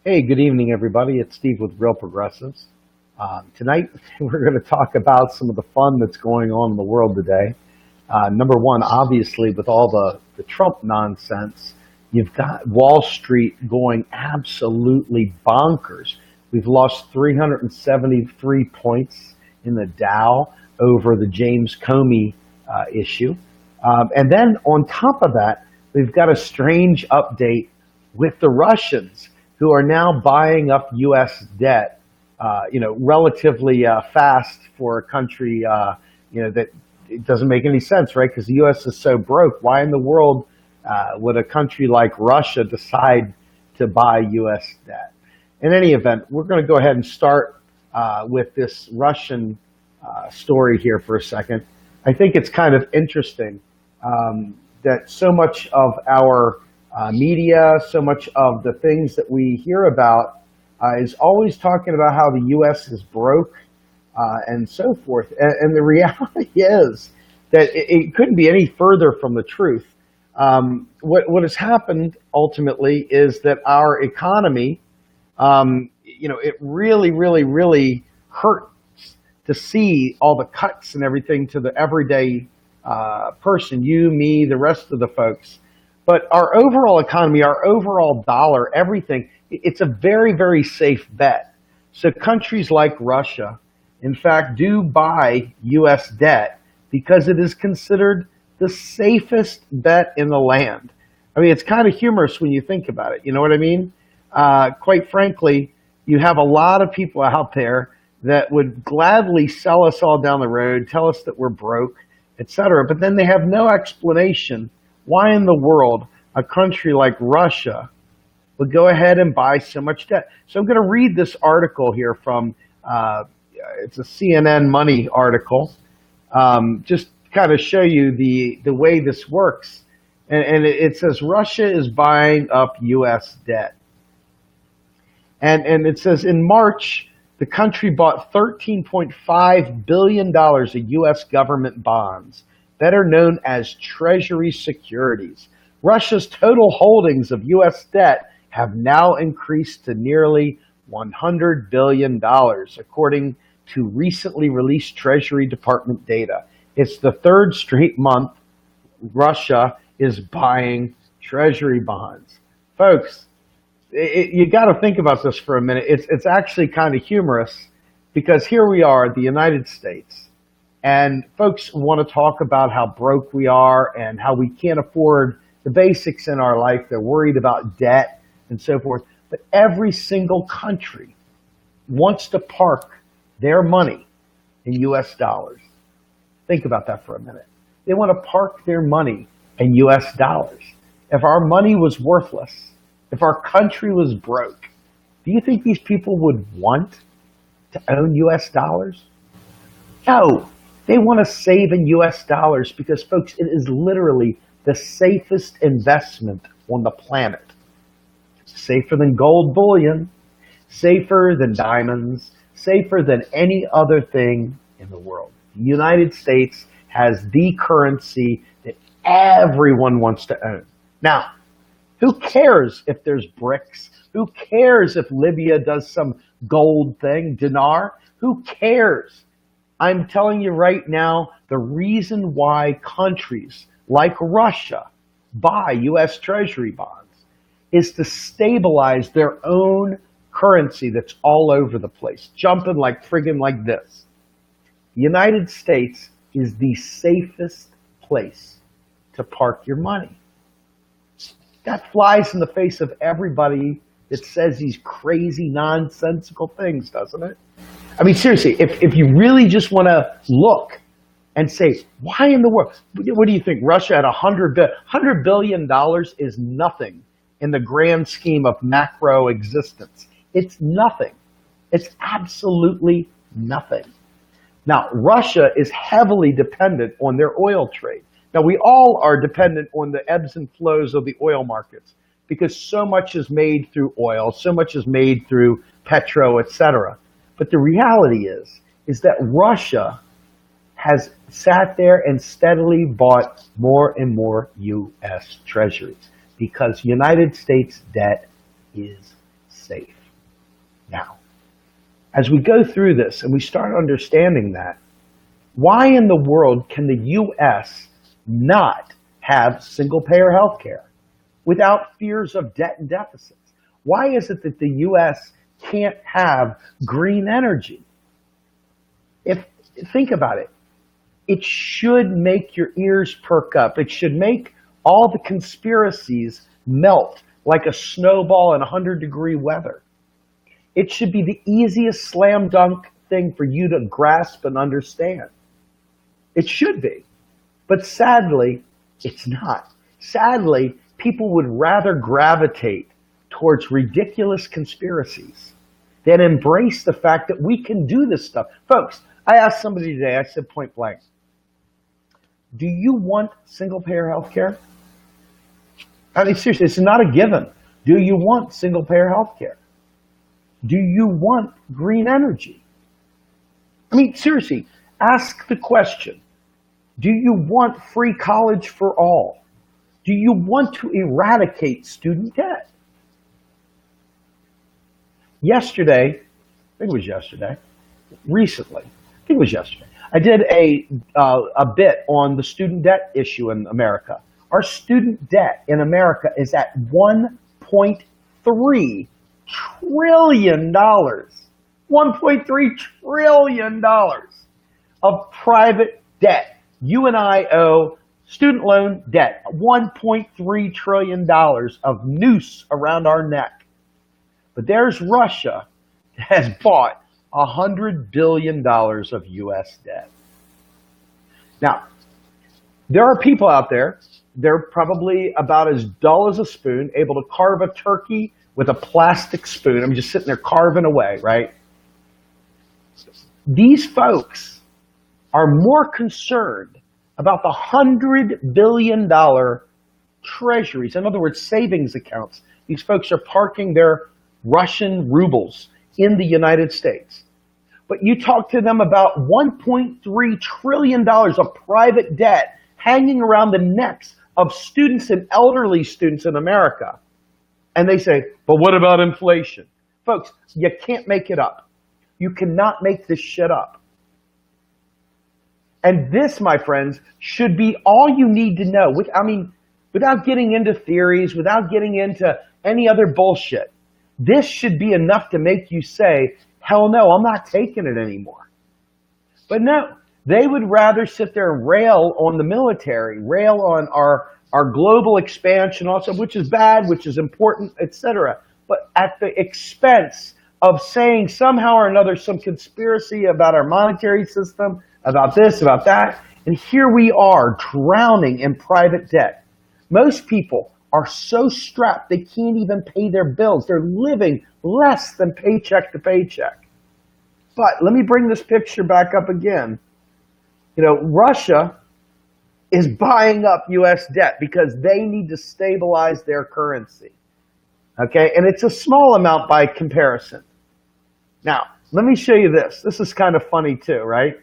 Hey, good evening, everybody. It's Steve with Real Progressives. Tonight, we're going to talk about some of the fun that's going on in the world today. Number one, obviously, with all the Trump nonsense, you've got Wall Street going absolutely bonkers. We've lost 373 points in the Dow over the James Comey issue. And then on top of that, we've got a strange update with the Russians who are now buying up U.S. debt, relatively fast for a country, that it doesn't make any sense, right? Because the U.S. is so broke. Why in the world would a country like Russia decide to buy U.S. debt? In any event, we're going to go ahead and start with this Russian story here for a second. I think it's kind of interesting that so much of our media, so much of the things that we hear about is always talking about how the U.S. is broke and so forth. And the reality is that it couldn't be any further from the truth. What has happened ultimately is that our economy, it really hurts to see all the cuts and everything to the everyday person, you, me, the rest of the folks. But our overall economy, our overall dollar, everything, it's a very, very safe bet. So countries like Russia, in fact, do buy U.S. debt because it is considered the safest bet in the land. I mean, it's kind of humorous when you think about it. You know what I mean? Quite frankly, you have a lot of people out there that would gladly sell us all down the road, tell us that we're broke, etc. But then they have no explanation why in the world a country like Russia would go ahead and buy so much debt. So I'm going to read this article here from, it's a CNN Money article, just kind of show you the way this works. And it says Russia is buying up U.S. debt. And it says in March, the country bought $13.5 billion of U.S. government bonds, better known as Treasury securities. Russia's total holdings of U.S. debt have now increased to nearly $100 billion, according to recently released Treasury Department data. It's the third straight month Russia is buying Treasury bonds. Folks, you got to think about this for a minute. It's actually kind of humorous because here we are, the United States, and folks want to talk about how broke we are and how we can't afford the basics in our life. They're worried about debt and so forth. But every single country wants to park their money in U.S. dollars. Think about that for a minute. They want to park their money in U.S. dollars. If our money was worthless, if our country was broke, do you think these people would want to own U.S. dollars? No. They want to save in U.S. dollars because, folks, it is literally the safest investment on the planet. It's safer than gold bullion, safer than diamonds, safer than any other thing in the world. The United States has the currency that everyone wants to own. Now, who cares if there's BRICS? Who cares if Libya does some gold thing, dinar? Who cares? I'm telling you right now, the reason why countries like Russia buy U.S. Treasury bonds is to stabilize their own currency that's all over the place, jumping like friggin' like this. The United States is the safest place to park your money. That flies in the face of everybody that says these crazy, nonsensical things, doesn't it? I mean, seriously, if you really just want to look and say, why in the world? What do you think? Russia at $100 billion is nothing in the grand scheme of macro existence. It's nothing. It's absolutely nothing. Now, Russia is heavily dependent on their oil trade. Now, we all are dependent on the ebbs and flows of the oil markets because so much is made through oil, so much is made through petro, etc. But the reality is that Russia has sat there and steadily bought more and more U.S. treasuries because United States debt is safe. Now, as we go through this and we start understanding that, why in the world can the U.S. not have single-payer health care without fears of debt and deficits? Why is it that the U.S. can't have green energy? Think about it. It should make your ears perk up. It should make all the conspiracies melt like a snowball in 100-degree weather. It should be the easiest slam dunk thing for you to grasp and understand. It should be. But sadly, it's not. Sadly, people would rather gravitate towards ridiculous conspiracies than embrace the fact that we can do this stuff. Folks, I asked somebody today, I said point blank, do you want single-payer health care? I mean, seriously, it's not a given. Do you want single-payer health care? Do you want green energy? I mean, seriously, ask the question. Do you want free college for all? Do you want to eradicate student debt? Yesterday, I think it was yesterday, recently, I think it was yesterday, I did a bit on the student debt issue in America. Our student debt in America is at $1.3 trillion. $1.3 trillion of private debt. You and I owe student loan debt, $1.3 trillion of noose around our neck. But there's Russia that has bought $100 billion of U.S. debt. Now, there are people out there, they're probably about as dull as a spoon, able to carve a turkey with a plastic spoon. I'm just sitting there carving away, right? These folks are more concerned about the $100 billion treasuries, in other words, savings accounts. These folks are parking their Russian rubles in the United States. But you talk to them about $1.3 trillion of private debt hanging around the necks of students and elderly students in America. And they say, but what about inflation? Folks, you can't make it up. You cannot make this shit up. And this, my friends, should be all you need to know. Without getting into theories, without getting into any other bullshit. This should be enough to make you say, hell no, I'm not taking it anymore. But no, they would rather sit there and rail on the military, rail on our global expansion also, which is bad, which is important, etc. But at the expense of saying somehow or another some conspiracy about our monetary system, about this, about that. And here we are drowning in private debt. Most people are so strapped they can't even pay their bills. They're living less than paycheck to paycheck. But let me bring this picture back up again. You know, Russia is buying up U.S. debt because they need to stabilize their currency. Okay, and it's a small amount by comparison. Now, let me show you this. This is kind of funny too, right?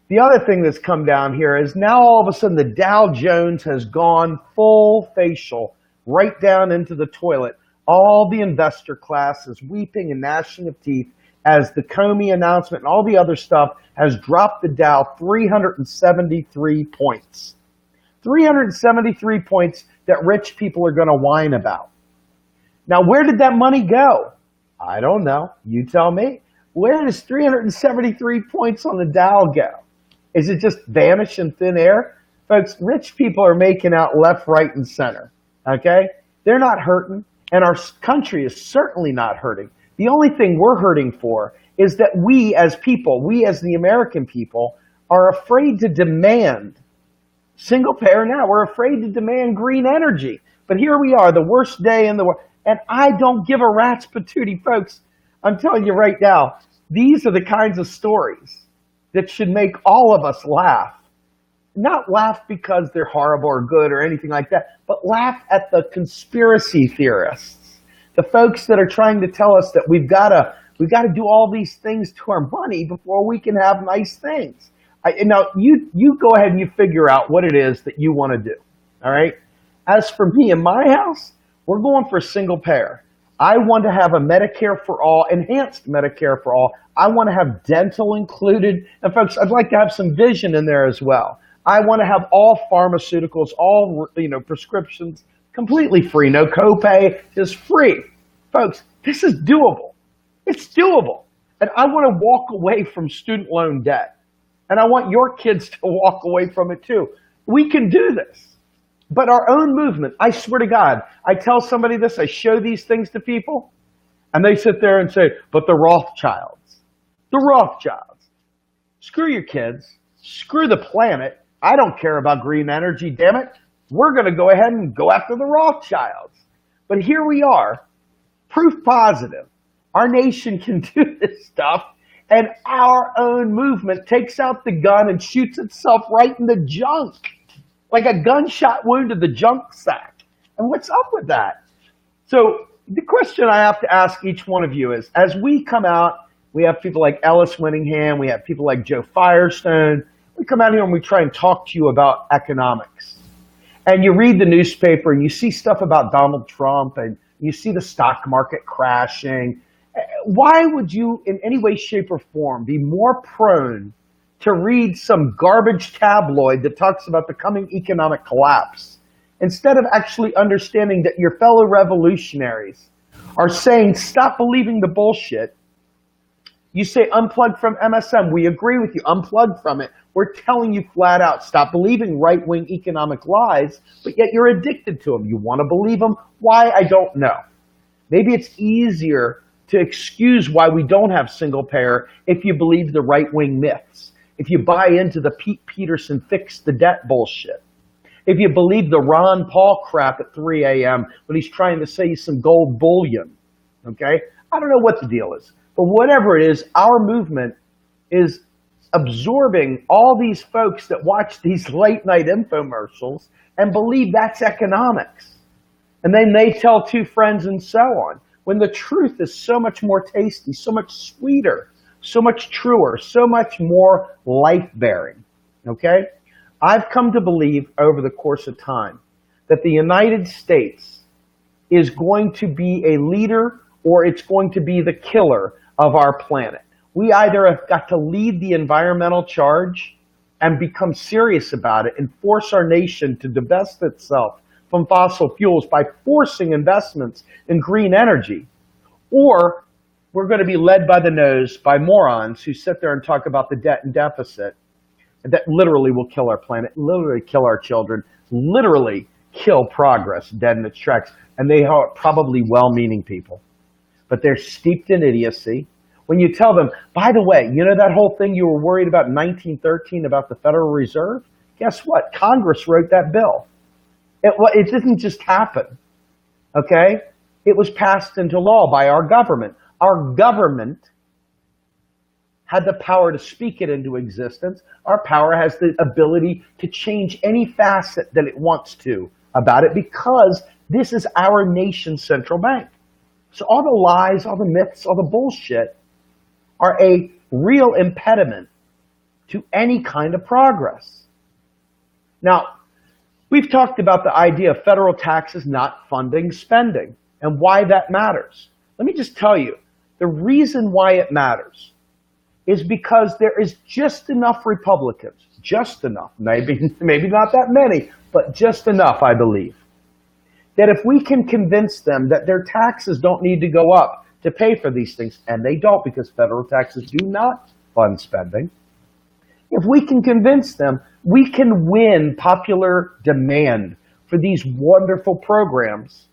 The other thing that's come down here is now all of a sudden the Dow Jones has gone full facial right down into the toilet. All the investor class is weeping and gnashing of teeth as the Comey announcement and all the other stuff has dropped the Dow 373 points. 373 points that rich people are going to whine about. Now, where did that money go? I don't know. You tell me. Where does 373 points on the Dow go? Is it just vanish in thin air? Folks, rich people are making out left, right, and center. Okay? They're not hurting, and our country is certainly not hurting. The only thing we're hurting for is that we as people, we as the American people, are afraid to demand single payer now. We're afraid to demand green energy. But here we are, the worst day in the world. And I don't give a rat's patootie, folks. I'm telling you right now, these are the kinds of stories that should make all of us laugh. Not laugh because they're horrible or good or anything like that, but laugh at the conspiracy theorists, the folks that are trying to tell us that we've got to do all these things to our money before we can have nice things. Now, you go ahead and you figure out what it is that you want to do, all right? As for me and my house, we're going for single payer. I want to have a Medicare for all, enhanced Medicare for all. I want to have dental included. And folks, I'd like to have some vision in there as well. I want to have all pharmaceuticals, all prescriptions completely free. No copay, just free. Folks, this is doable. It's doable. And I want to walk away from student loan debt. And I want your kids to walk away from it too. We can do this. But our own movement, I swear to God, I tell somebody this, I show these things to people, and they sit there and say, but the Rothschilds, screw your kids, screw the planet. I don't care about green energy, damn it. We're going to go ahead and go after the Rothschilds. But here we are, proof positive. Our nation can do this stuff, and our own movement takes out the gun and shoots itself right in the junk, like a gunshot wound to the junk sack. And what's up with that? So the question I have to ask each one of you is, as we come out, we have people like Ellis Winningham, we have people like Joe Firestone, we come out here and we try and talk to you about economics. And you read the newspaper and you see stuff about Donald Trump and you see the stock market crashing. Why would you, in any way, shape, or form, be more prone to read some garbage tabloid that talks about the coming economic collapse instead of actually understanding that your fellow revolutionaries are saying, stop believing the bullshit? You say unplug from MSM. We agree with you. Unplug from it. We're telling you flat out, stop believing right-wing economic lies, but yet you're addicted to them. You want to believe them. Why? I don't know. Maybe it's easier to excuse why we don't have single payer if you believe the right-wing myths. If you buy into the Pete Peterson fix the debt bullshit. If you believe the Ron Paul crap at 3 a.m. when he's trying to sell you some gold bullion. Okay? I don't know what the deal is. But whatever it is, our movement is absorbing all these folks that watch these late night infomercials and believe that's economics. And then they tell two friends and so on. When the truth is so much more tasty, so much sweeter, so much truer, so much more life-bearing, okay? I've come to believe over the course of time that the United States is going to be a leader or it's going to be the killer of our planet. We either have got to lead the environmental charge and become serious about it and force our nation to divest itself from fossil fuels by forcing investments in green energy, or we're going to be led by the nose by morons who sit there and talk about the debt and deficit that literally will kill our planet, literally kill our children, literally kill progress dead in its tracks. And they are probably well-meaning people, but they're steeped in idiocy. When you tell them, by the way, you know that whole thing you were worried about in 1913 about the Federal Reserve? Guess what? Congress wrote that bill. It didn't just happen, okay? It was passed into law by our government. Our government had the power to speak it into existence. Our power has the ability to change any facet that it wants to about it because this is our nation's central bank. So all the lies, all the myths, all the bullshit are a real impediment to any kind of progress. Now, we've talked about the idea of federal taxes not funding spending and why that matters. Let me just tell you, the reason why it matters is because there is just enough Republicans, just enough, maybe not that many, but just enough, I believe, that if we can convince them that their taxes don't need to go up to pay for these things, and they don't because federal taxes do not fund spending, if we can convince them, we can win popular demand for these wonderful programs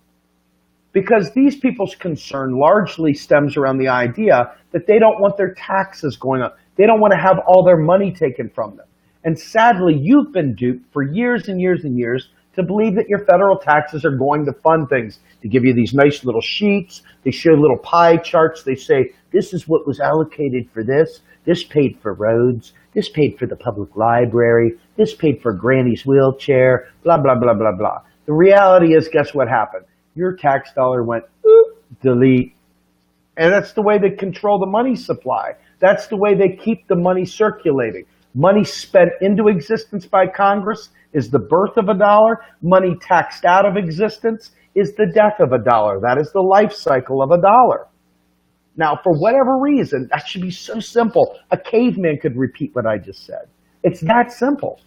because these people's concern largely stems around the idea that they don't want their taxes going up. They don't want to have all their money taken from them. And sadly, you've been duped for years and years and years to believe that your federal taxes are going to fund things. They give you these nice little sheets. They show little pie charts. They say, this is what was allocated for this. This paid for roads. This paid for the public library. This paid for Granny's wheelchair, blah, blah, blah, blah, blah. The reality is, guess what happened? Your tax dollar went, delete. And that's the way they control the money supply. That's the way they keep the money circulating. Money spent into existence by Congress is the birth of a dollar. Money taxed out of existence is the death of a dollar. That is the life cycle of a dollar. Now, for whatever reason, that should be so simple. A caveman could repeat what I just said. It's that simple.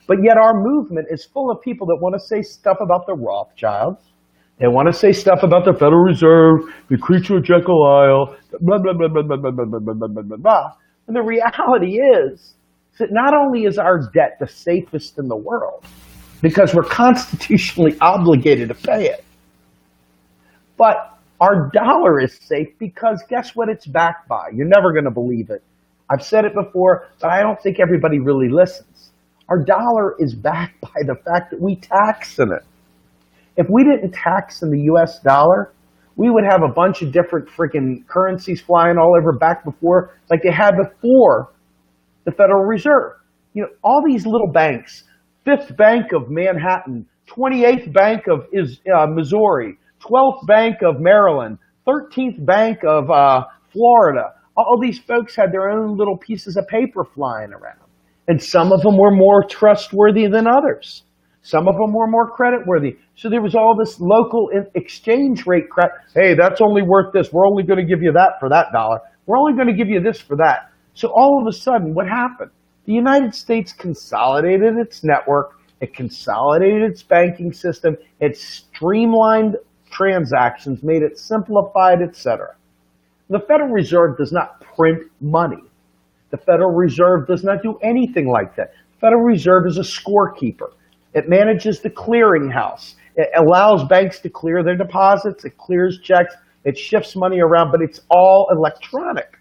But yet our movement is full of people that want to say stuff about the Rothschilds. They want to say stuff about the Federal Reserve, the creature of Jekyll Isle, blah, blah, blah, blah, blah, blah, blah, blah, blah, blah, blah, blah. And the reality is that not only is our debt the safest in the world, because we're constitutionally obligated to pay it, but our dollar is safe because guess what it's backed by? You're never going to believe it. I've said it before, but I don't think everybody really listens. Our dollar is backed by the fact that we tax in it. If we didn't tax in the US dollar, we would have a bunch of different freaking currencies flying all over back before, like they had before the Federal Reserve. You know, all these little banks, Fifth Bank of Manhattan, 28th Bank of Missouri, 12th Bank of Maryland, 13th Bank of Florida. All these folks had their own little pieces of paper flying around. And some of them were more trustworthy than others. Some of them were more creditworthy. So there was all this local exchange rate crap. Hey, that's only worth this. We're only going to give you that for that dollar. We're only going to give you this for that. So all of a sudden, what happened? The United States consolidated its network. It consolidated its banking system. It streamlined transactions, made it simplified, etc. The Federal Reserve does not print money. The Federal Reserve does not do anything like that. The Federal Reserve is a scorekeeper. It manages the clearinghouse. It allows banks to clear their deposits. It clears checks. It shifts money around, but it's all electronic.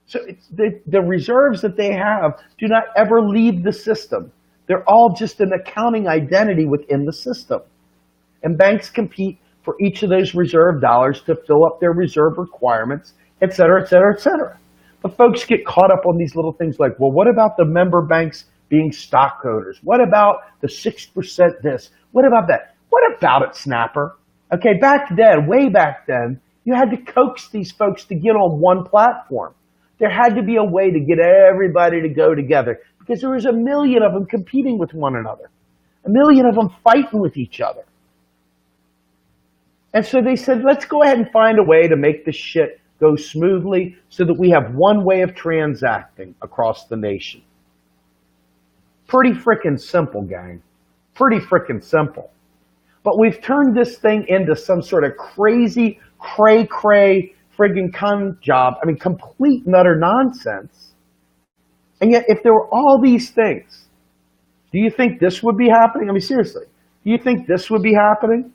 So it's the reserves that they have do not ever leave the system. They're all just an accounting identity within the system. And banks compete for each of those reserve dollars to fill up their reserve requirements, et cetera, et cetera, et cetera. But folks get caught up on these little things like, well, what about the member banks being stockholders? What about the 6% this? What about that? What about it, Snapper? Okay, back then, way back then, you had to coax these folks to get on one platform. There had to be a way to get everybody to go together because there was a million of them competing with one another, a million of them fighting with each other. And so they said, let's go ahead and find a way to make this shit go smoothly so that we have one way of transacting across the nation. Pretty frickin' simple, gang. Pretty frickin' simple. But we've turned this thing into some sort of crazy, cray-cray friggin' con job. I mean, complete and utter nonsense. And yet, if there were all these things, do you think this would be happening? I mean, seriously, do you think this would be happening?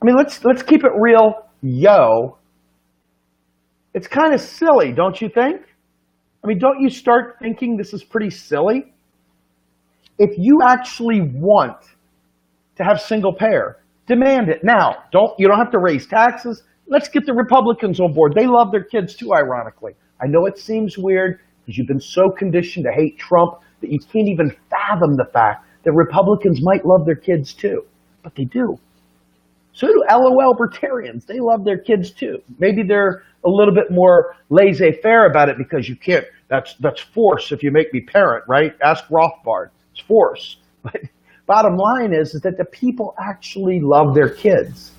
I mean, let's keep it real, yo. It's kind of silly, don't you think? I mean, don't you start thinking this is pretty silly? If you actually want to have single payer, demand it now. You don't have to raise taxes. Let's get the Republicans on board. They love their kids too, ironically. I know it seems weird because you've been so conditioned to hate Trump that you can't even fathom the fact that Republicans might love their kids too, but they do. So do LOL libertarians. They love their kids too. Maybe they're a little bit more laissez-faire about it because you can't, that's force if you make me parent, right? Ask Rothbard. It's force. But bottom line is that the people actually love their kids.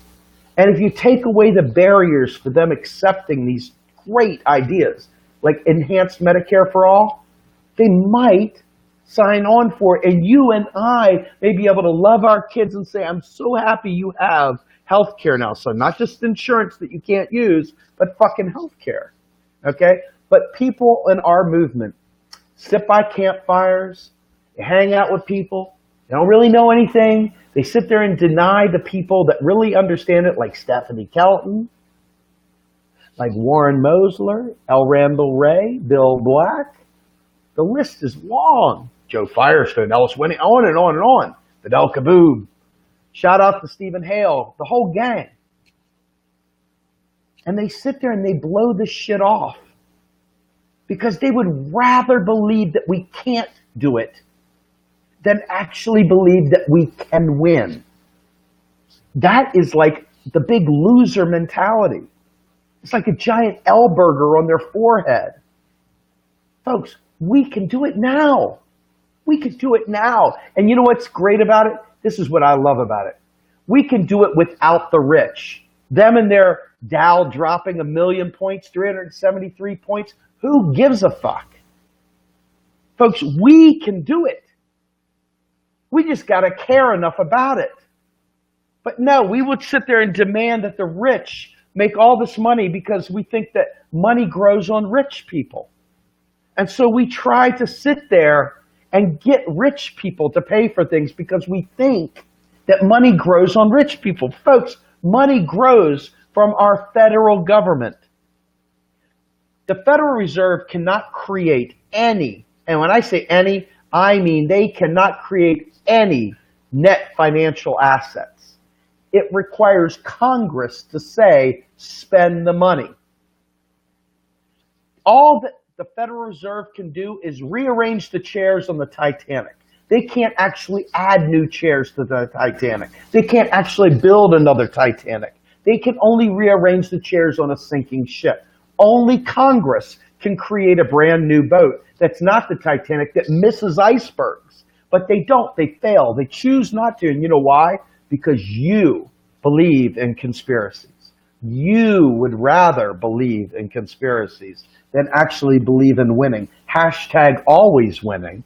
And if you take away the barriers for them accepting these great ideas, like enhanced Medicare for all, they might sign on for it. And you and I may be able to love our kids and say, I'm so happy you have health care now. So not just insurance that you can't use, but fucking health care. Okay? But people in our movement sit by campfires, they hang out with people, they don't really know anything. They sit there and deny the people that really understand it, like Stephanie Kelton, like Warren Mosler, L. Randall Wray, Bill Black. The list is long. Joe Firestone, Ellis Winningham, on and on and on. Fidel Kaboom. Shout out to Stephen Hale, the whole gang. And they sit there and they blow this shit off because they would rather believe that we can't do it than actually believe that we can win. That is like the big loser mentality. It's like a giant L burger on their forehead. Folks, we can do it now. We could do it now. And you know what's great about it? This is what I love about it. We can do it without the rich. Them and their Dow dropping 1,000,000 points, 373 points. Who gives a fuck? Folks, we can do it. We just got to care enough about it. But no, we would sit there and demand that the rich make all this money because we think that money grows on rich people. And so we try to sit there and get rich people to pay for things because we think that money grows on rich people. Folks, money grows from our federal government. The Federal Reserve cannot create any, and when I say any, I mean they cannot create any net financial assets. It requires Congress to say, spend the money. All that the Federal Reserve can do is rearrange the chairs on the Titanic. They can't actually add new chairs to the Titanic. They can't actually build another Titanic. They can only rearrange the chairs on a sinking ship. Only Congress can create a brand new boat that's not the Titanic, that misses icebergs. But they don't. They fail. They choose not to. And you know why? Because you believe in conspiracies. You would rather believe in conspiracies than actually believe in winning. Hashtag always winning.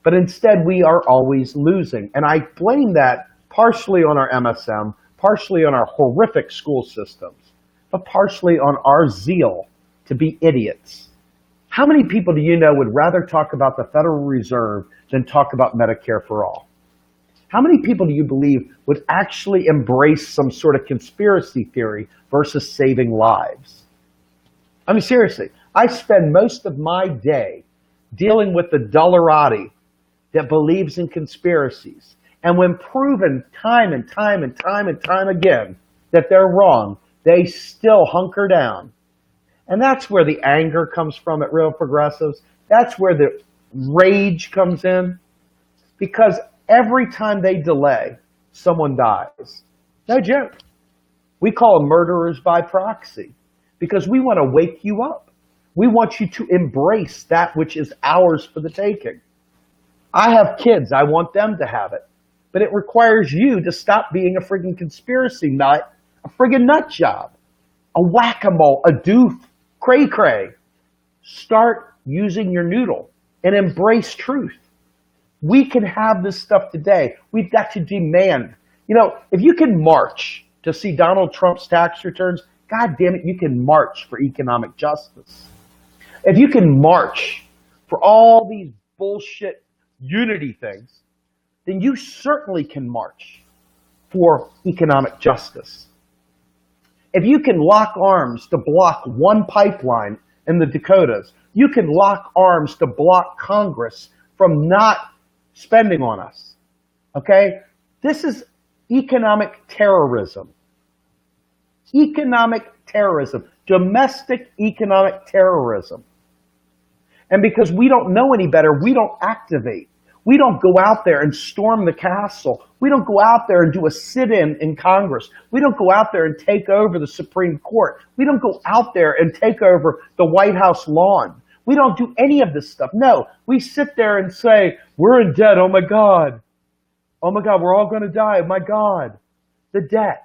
But instead, we are always losing. And I blame that partially on our MSM, partially on our horrific school systems, but partially on our zeal to be idiots. How many people do you know would rather talk about the Federal Reserve than talk about Medicare for all? How many people do you believe would actually embrace some sort of conspiracy theory versus saving lives? I mean, seriously, I spend most of my day dealing with the dullerati that believes in conspiracies. And when proven time and time and time and time again that they're wrong, they still hunker down. And that's where the anger comes from at Real Progressives. That's where the rage comes in. Because every time they delay, someone dies. No joke. We call them murderers by proxy because we want to wake you up. We want you to embrace that which is ours for the taking. I have kids. I want them to have it. But it requires you to stop being a friggin' conspiracy nut, a friggin' nut job, a whack-a-mole, a doof, cray-cray. Start using your noodle and embrace truth. We can have this stuff today. We've got to demand. You know, if you can march to see Donald Trump's tax returns, God damn it, you can march for economic justice. If you can march for all these bullshit unity things, then you certainly can march for economic justice. If you can lock arms to block one pipeline in the Dakotas, you can lock arms to block Congress from not spending on us. Okay? This is economic terrorism. Economic terrorism. Domestic economic terrorism. And because we don't know any better, we don't activate. We don't go out there and storm the castle. We don't go out there and do a sit-in in Congress. We don't go out there and take over the Supreme Court. We don't go out there and take over the White House lawn. We don't do any of this stuff. No, we sit there and say, we're in debt. Oh my God. Oh my God, we're all going to die. Oh my God. The debt.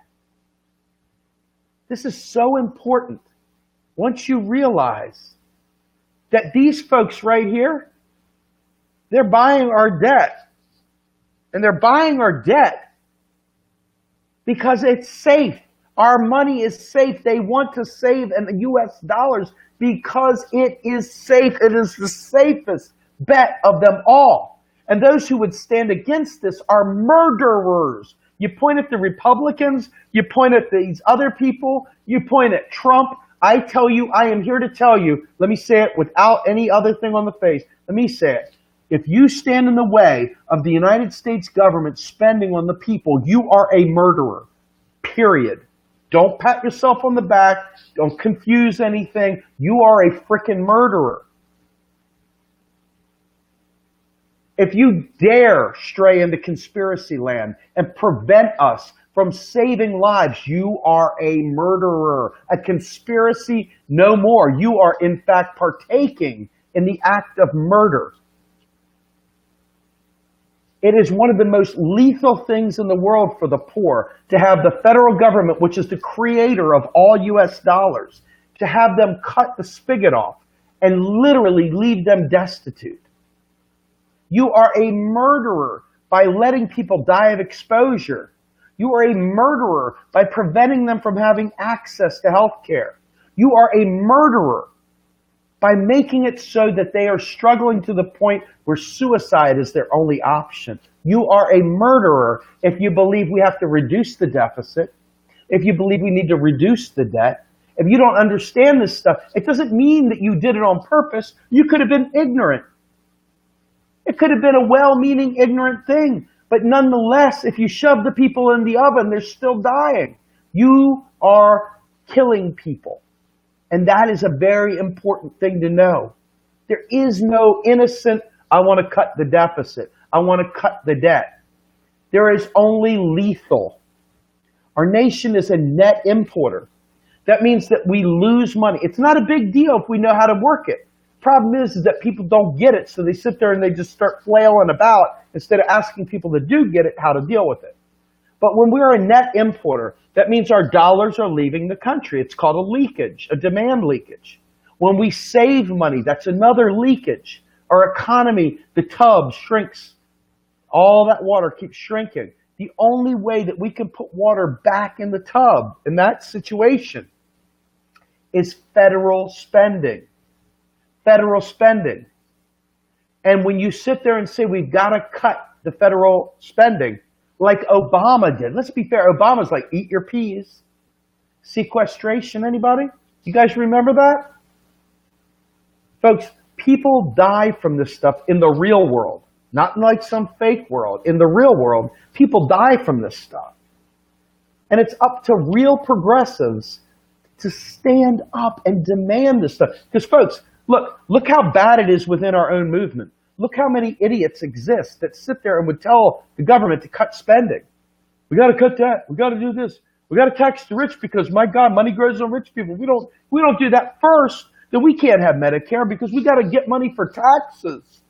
This is so important. Once you realize that these folks right here, they're buying our debt. And they're buying our debt because it's safe. Our money is safe. They want to save in the U.S. dollars because it is safe. It is the safest bet of them all. And those who would stand against this are murderers. You point at the Republicans, you point at these other people, you point at Trump. I tell you, I am here to tell you, let me say it without any other thing on the face. Let me say it. If you stand in the way of the United States government spending on the people, you are a murderer, period. Don't pat yourself on the back. Don't confuse anything. You are a frickin' murderer. If you dare stray into conspiracy land and prevent us from saving lives, you are a murderer. A conspiracy, no more. You are, in fact, partaking in the act of murder. It is one of the most lethal things in the world for the poor to have the federal government, which is the creator of all US dollars, to have them cut the spigot off and literally leave them destitute. You are a murderer by letting people die of exposure. You are a murderer by preventing them from having access to health care. You are a murderer by making it so that they are struggling to the point where suicide is their only option. You are a murderer if you believe we have to reduce the deficit, if you believe we need to reduce the debt. If you don't understand this stuff, it doesn't mean that you did it on purpose. You could have been ignorant. It could have been a well-meaning ignorant thing. But nonetheless, if you shove the people in the oven, they're still dying. You are killing people. And that is a very important thing to know. There is no innocent, I want to cut the deficit. I want to cut the debt. There is only lethal. Our nation is a net importer. That means that we lose money. It's not a big deal if we know how to work it. Problem is that people don't get it, so they sit there and they just start flailing about instead of asking people that do get it how to deal with it. But when we're a net importer, that means our dollars are leaving the country. It's called a leakage, a demand leakage. When we save money, that's another leakage. Our economy, the tub shrinks. All that water keeps shrinking. The only way that we can put water back in the tub in that situation is federal spending. Federal spending. And when you sit there and say we've got to cut the federal spending, like Obama did. Let's be fair. Obama's like, eat your peas. Sequestration, anybody? You guys remember that? Folks, people die from this stuff in the real world. Not in like some fake world. In the real world, people die from this stuff. And it's up to real progressives to stand up and demand this stuff. Because folks, look how bad it is within our own movement. Look how many idiots exist that sit there and would tell the government to cut spending. We got to cut that. We got to do this. We got to tax the rich because, my God, money grows on rich people. We don't do that first, then we can't have Medicare because we got to get money for taxes.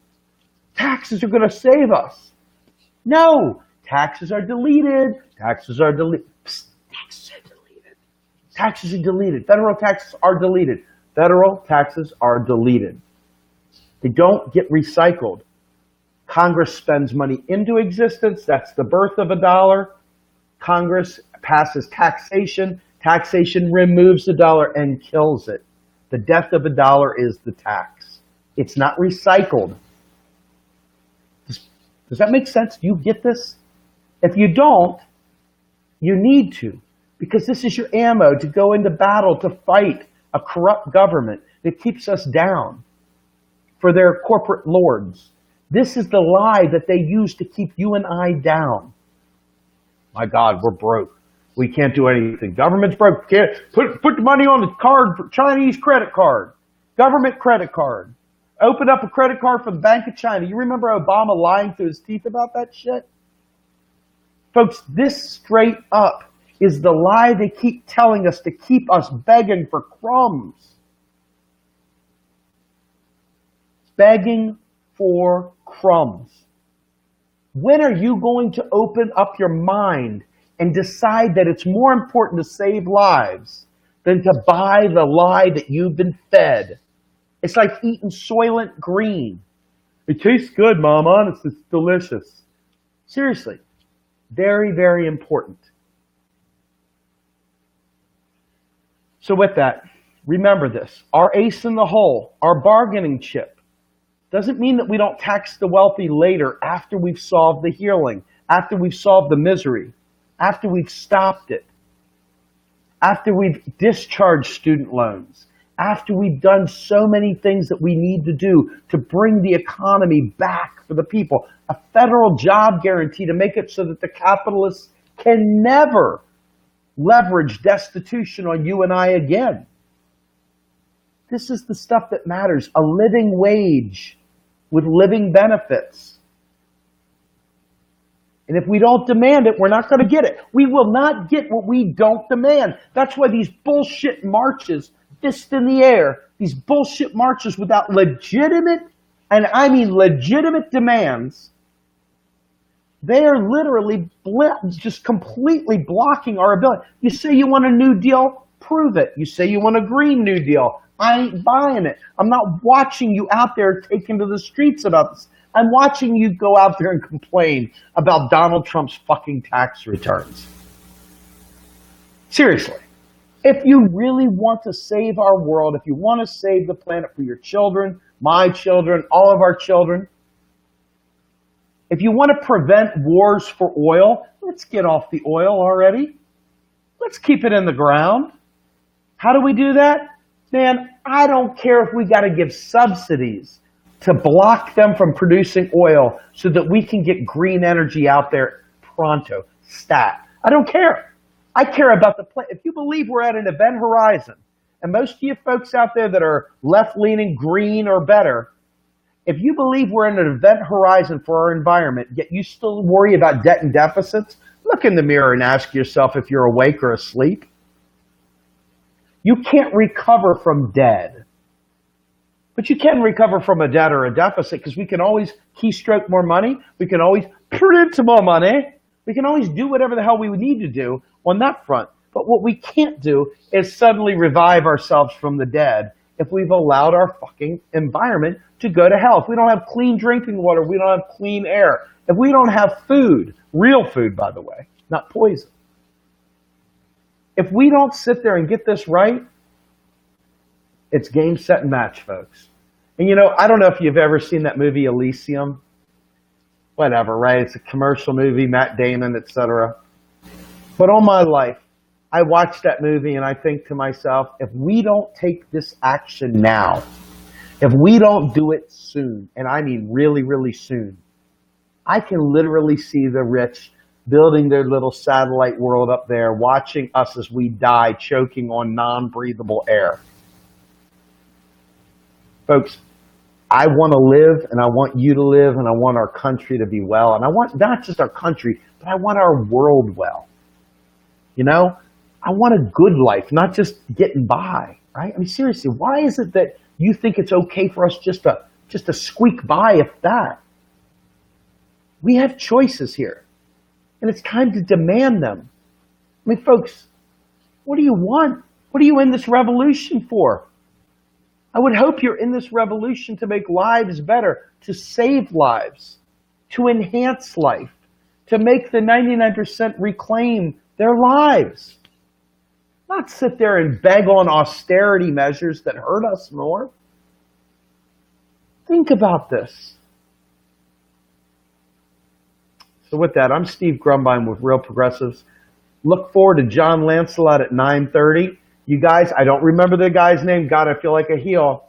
Taxes are going to save us. No, taxes are deleted. Taxes are deleted. Taxes are deleted. Taxes are deleted. Federal taxes are deleted. Federal taxes are deleted. They don't get recycled. Congress spends money into existence. That's the birth of a dollar. Congress passes taxation. Taxation removes the dollar and kills it. The death of a dollar is the tax. It's not recycled. Does that make sense? You get this? If you don't, you need to, because this is your ammo to go into battle to fight a corrupt government that keeps us down for their corporate lords. This is the lie that they use to keep you and I down. My God, we're broke. We can't do anything. Government's broke. Can't put the money on the card, Chinese credit card, government credit card. Open up a credit card for the Bank of China. You remember Obama lying through his teeth about that shit? Folks, this straight up is the lie they keep telling us to keep us begging for crumbs. Begging for crumbs. When are you going to open up your mind and decide that it's more important to save lives than to buy the lie that you've been fed? It's like eating Soylent Green. It tastes good, Mom. Honest, it's delicious. Seriously. Very, very important. So with that, remember this. Our ace in the hole, our bargaining chip, doesn't mean that we don't tax the wealthy later after we've solved the healing, after we've solved the misery, after we've stopped it, after we've discharged student loans, after we've done so many things that we need to do to bring the economy back for the people, a federal job guarantee to make it so that the capitalists can never leverage destitution on you and I again. This is the stuff that matters. A living wage with living benefits. And if we don't demand it, we're not going to get it. We will not get what we don't demand. That's why these bullshit marches, fist in the air, these bullshit marches without legitimate, and I mean legitimate demands, They are literally just completely blocking our ability. You say you want a New Deal, prove it. You say you want a Green New Deal, I ain't buying it. I'm not watching you out there taking to the streets about this. I'm watching you go out there and complain about Donald Trump's fucking tax returns. Seriously. If you really want to save our world, if you want to save the planet for your children, my children, all of our children, if you want to prevent wars for oil, let's get off the oil already. Let's keep it in the ground. How do we do that? Man, I don't care if we got to give subsidies to block them from producing oil so that we can get green energy out there pronto, stat. I don't care. I care about the planet. If you believe we're at an event horizon, and most of you folks out there that are left-leaning, green, or better, if you believe we're in an event horizon for our environment, yet you still worry about debt and deficits, look in the mirror and ask yourself if you're awake or asleep. You can't recover from dead. But you can recover from a debt or a deficit because we can always keystroke more money. We can always print more money. We can always do whatever the hell we need to do on that front. But what we can't do is suddenly revive ourselves from the dead if we've allowed our fucking environment to go to hell. If we don't have clean drinking water, we don't have clean air. If we don't have food, real food, by the way, not poison. If we don't sit there and get this right, it's game, set, and match, folks. And you know, I don't know if you've ever seen that movie Elysium. Whatever, right? It's a commercial movie, Matt Damon, etc. But all my life, I watch that movie and I think to myself, if we don't take this action now, if we don't do it soon, and I mean really, really soon, I can literally see the rich building their little satellite world up there, watching us as we die, choking on non-breathable air. Folks, I want to live, and I want you to live, and I want our country to be well. And I want not just our country, but I want our world well. You know, I want a good life, not just getting by, right? I mean, seriously, why is it that you think it's okay for us just to squeak by, if that? We have choices here, and it's time to demand them. I mean, folks, what do you want? What are you in this revolution for? I would hope you're in this revolution to make lives better, to save lives, to enhance life, to make the 99% reclaim their lives. Not sit there and beg on austerity measures that hurt us more. Think about this. So with that, I'm Steve Grumbine with Real Progressives. Look forward to John Lancelot at 9:30. You guys, I don't remember the guy's name. God, I feel like a heel.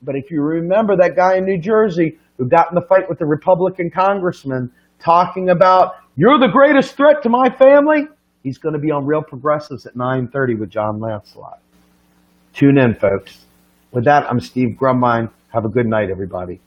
But if you remember that guy in New Jersey who got in the fight with the Republican congressman talking about, you're the greatest threat to my family, he's going to be on Real Progressives at 9:30 with John Lancelot. Tune in, folks. With that, I'm Steve Grumbine. Have a good night, everybody.